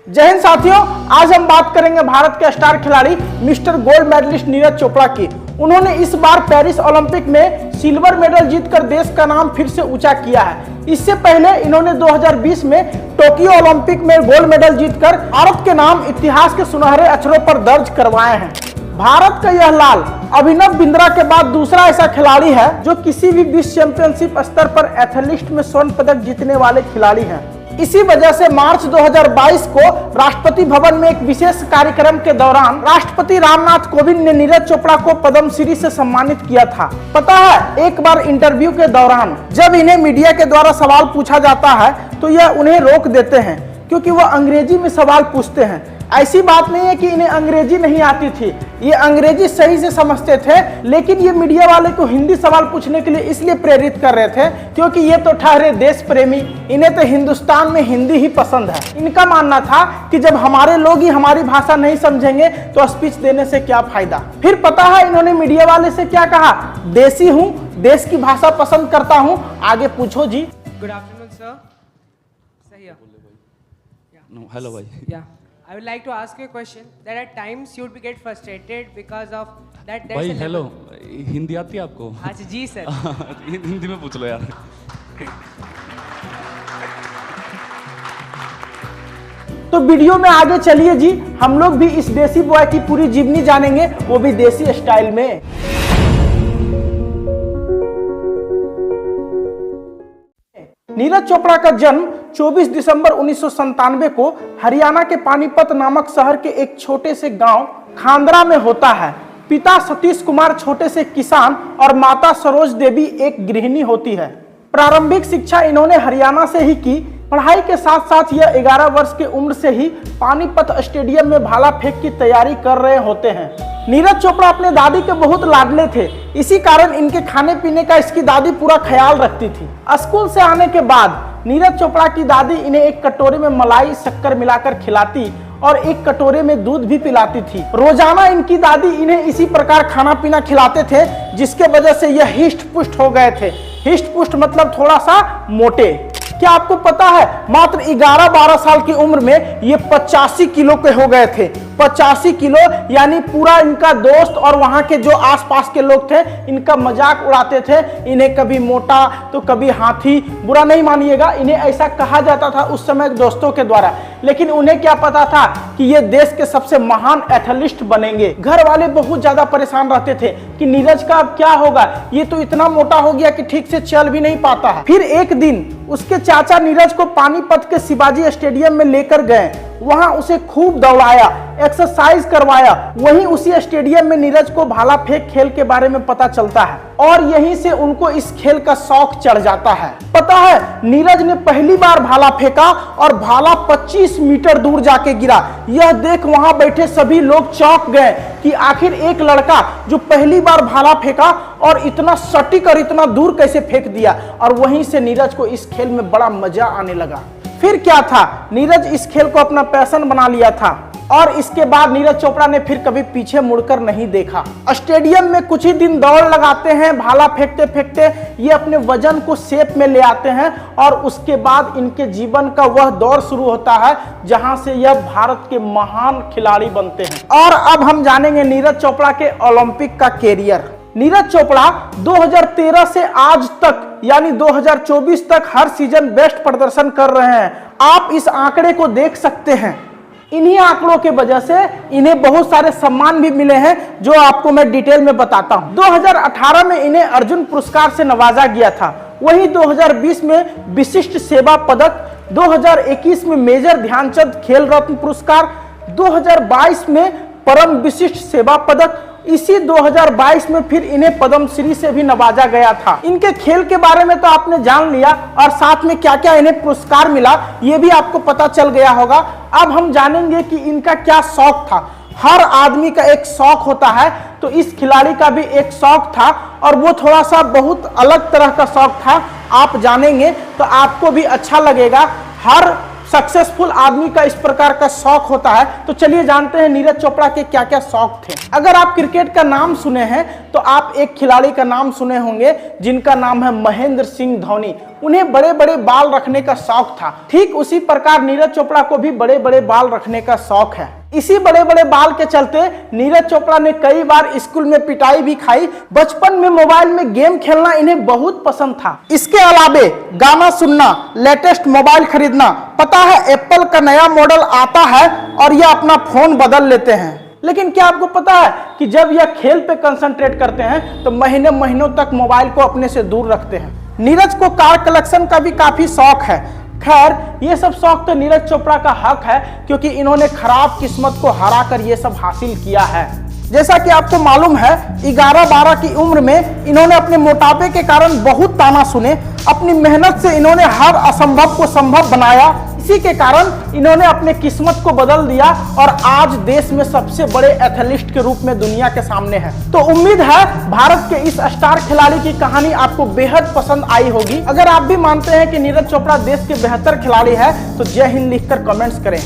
जय हिंद साथियों, आज हम बात करेंगे भारत के स्टार खिलाड़ी mister gold medalist Neeraj Chopra की। उन्होंने इस बार पेरिस ओलंपिक में सिल्वर मेडल जीतकर देश का नाम फिर से ऊंचा किया है। इससे पहले इन्होंने 2020 में टोक्यो ओलंपिक में गोल्ड मेडल जीतकर भारत के नाम इतिहास के सुनहरे अक्षरों पर दर्ज करवाए हैं। भारत का यह लाल अभिनव बिंद्रा के बाद दूसरा ऐसा खिलाड़ी है जो किसी भी विश्व चैंपियनशिप स्तर पर एथलीट में स्वर्ण पदक जीतने वाले खिलाड़ी हैं। इसी वजह से मार्च 2022 को राष्ट्रपति भवन में एक विशेष कार्यक्रम के दौरान राष्ट्रपति रामनाथ कोविंद ने नीरज चोपड़ा को पद्मश्री से सम्मानित किया था। पता है, एक बार इंटरव्यू के दौरान जब इन्हें मीडिया के द्वारा सवाल पूछा जाता है तो यह उन्हें रोक देते हैं क्योंकि वह अंग्रेजी में सवाल पूछते हैं। ऐसी बात नहीं है कि इन्हें अंग्रेजी नहीं आती थी, ये अंग्रेजी सही से समझते थे, लेकिन ये मीडिया वाले को हिंदी सवाल पूछने के लिए इसलिए प्रेरित कर रहे थे क्योंकि ये तो ठहरे देश प्रेमी, इन्हें तो हिंदुस्तान में हिंदी ही पसंद है। इनका मानना था कि जब हमारे लोग ही हमारी भाषा नहीं समझेंगे तो स्पीच देने से क्या फायदा। फिर पता है इन्होंने मीडिया वाले से क्या कहा, देसी हूँ, देश की भाषा पसंद करता हूँ, आगे पूछो जी। Good afternoon sir. सही है। No, hello bhai. Yeah. I would like to ask you a question that at times you would get frustrated because of that there's भाई a हेलो, level- हिंदी आती है आपको? अच्छा जी सर। हिंदी में पूछ लो यार। तो वीडियो में आगे चलिए जी, हम लोग भी इस देसी बॉय की पूरी जीवनी जानेंगे, वो भी देसी स्टाइल में। नीरज चोपड़ा का जन्म 24 दिसंबर 1997 को हरियाणा के पानीपत नामक शहर के एक छोटे से गांव खांदरा में होता है। पिता सतीश कुमार छोटे से किसान और माता सरोज देवी एक गृहिणी होती है। प्रारंभिक शिक्षा इन्होंने हरियाणा से ही की। पढ़ाई के साथ साथ यह 11 वर्ष की उम्र से ही पानीपत स्टेडियम में भाला फेंक की तैयारी कर रहे होते हैं। नीरज चोपड़ा अपने दादी के बहुत लाडले थे, इसी कारण इनके खाने पीने का इसकी दादी पूरा ख्याल रखती थी। स्कूल से आने के बाद नीरज चोपड़ा की दादी इन्हें एक कटोरे में मलाई शक्कर मिलाकर खिलाती और एक कटोरे में दूध भी पिलाती थी। रोजाना इनकी दादी इन्हें इसी प्रकार खाना पीना खिलाते थे, जिसके वजह से यह हिष्ट पुष्ट हो गए थे। हिष्ट पुष्ट मतलब थोड़ा सा मोटे। क्या आपको पता है, मात्र 11-12 साल की उम्र में ये 85 किलो के हो गए थे। 85 किलो यानी पूरा इनका दोस्त और वहां के जो आसपास के लोग थे इनका मजाक उड़ाते थे। इन्हें कभी मोटा तो कभी हाथी, बुरा नहीं मानिएगा, इन्हें ऐसा कहा जाता था उस समय दोस्तों के द्वारा। लेकिन उन्हें क्या पता था कि ये देश के सबसे महान एथलीट बनेंगे। घर वाले बहुत ज्यादा परेशान रहते थे कि नीरज का अब क्या होगा, ये तो इतना मोटा हो गया कि ठीक से चल भी नहीं पाता है। फिर एक दिन उसके चाचा नीरज को पानीपत के शिवाजी स्टेडियम में लेकर गए। वहां उसे खूब दौड़ाया, एक्सरसाइज करवाया। वहीं उसी स्टेडियम में नीरज को भाला फेंक खेल के बारे में पता चलता है और यहीं से उनको इस खेल का शौक चढ़ जाता है। पता है, नीरज ने पहली बार भाला फेंका और भाला 25 मीटर दूर जाके गिरा। यह देख वहां बैठे सभी लोग चौंक गए कि आखिर एक लड़का जो पहली बार भाला फेंका और इतना सटीक और इतना दूर कैसे फेंक दिया। और वहीं से नीरज को इस खेल में बड़ा मजा आने लगा। फिर क्या था, नीरज इस खेल को अपना पैशन बना लिया था और इसके बाद नीरज चोपड़ा ने फिर कभी पीछे मुड़कर नहीं देखा। स्टेडियम में कुछ ही दिन दौड़ लगाते हैं, भाला फेंकते फेंकते ये अपने वजन को शेप में ले आते हैं और उसके बाद इनके जीवन का वह दौर शुरू होता है जहां से यह भारत के महान खिलाड़ी बनते हैं। और अब हम जानेंगे नीरज चोपड़ा के ओलंपिक का कैरियर। नीरज चोपड़ा 2013 से आज तक यानी 2024 तक हर सीजन बेस्ट प्रदर्शन कर रहे हैं। आप इस आंकड़े को देख सकते हैं। इन्हीं आंकड़ों के वजह से इन्हें बहुत सारे सम्मान भी मिले हैं जो आपको मैं डिटेल में बताता हूं। 2018 में इन्हें अर्जुन पुरस्कार से नवाजा गया था। वहीं 2020 में विशिष्ट सेवा पदक, 2021 में मेजर ध्यानचंद खेल रत्न पुरस्कार, 2022 में परम विशिष्ट सेवा पदक, इसी 2022 में फिर इन्हें पद्मश्री से भी नवाजा गया था। इनके खेल के बारे में तो आपने जान लिया और साथ में क्या क्या इन्हें पुरस्कार मिला ये भी आपको पता चल गया होगा। अब हम जानेंगे कि इनका क्या शौक था। हर आदमी का एक शौक होता है, तो इस खिलाड़ी का भी एक शौक था और वो थोड़ा सा बहुत अलग तरह का शौक था। आप जानेंगे तो आपको भी अच्छा लगेगा। हर सक्सेसफुल आदमी का इस प्रकार का शौक होता है। तो चलिए जानते हैं नीरज चोपड़ा के क्या क्या शौक थे। अगर आप क्रिकेट का नाम सुने हैं तो आप एक खिलाड़ी का नाम सुने होंगे जिनका नाम है महेंद्र सिंह धोनी। उन्हें बड़े बड़े बाल रखने का शौक था। ठीक उसी प्रकार नीरज चोपड़ा को भी बड़े बड़े बाल रखने का शौक है। इसी बड़े बड़े बाल के चलते नीरज चोपड़ा ने कई बार स्कूल में पिटाई भी खाई। बचपन में मोबाइल में गेम खेलना इन्हें बहुत पसंद था। इसके अलावे गाना सुनना, लेटेस्ट मोबाइल खरीदना। पता है एप्पल का नया मॉडल आता है और यह अपना फोन बदल लेते हैं। लेकिन क्या आपको पता है कि जब यह खेल पे कंसंट्रेट करते हैं तो महीने महीनों तक मोबाइल को अपने से दूर रखते हैं। नीरज को कार कलेक्शन का भी काफी शौक है। खैर ये सब शौक तो नीरज चोपड़ा का हक है, क्योंकि इन्होंने खराब किस्मत को हराकर ये सब हासिल किया है। जैसा कि आपको मालूम है 11-12 की उम्र में इन्होंने अपने मोटापे के कारण बहुत ताना सुने। अपनी मेहनत से इन्होंने हर असंभव को संभव बनाया। इसी के कारण इन्होंने अपने किस्मत को बदल दिया और आज देश में सबसे बड़े एथलीट के रूप में दुनिया के सामने है। तो उम्मीद है भारत के इस स्टार खिलाड़ी की कहानी आपको बेहद पसंद आई होगी। अगर आप भी मानते हैं कि नीरज चोपड़ा देश के बेहतर खिलाड़ी है तो जय हिंद लिखकर कमेंट्स करें।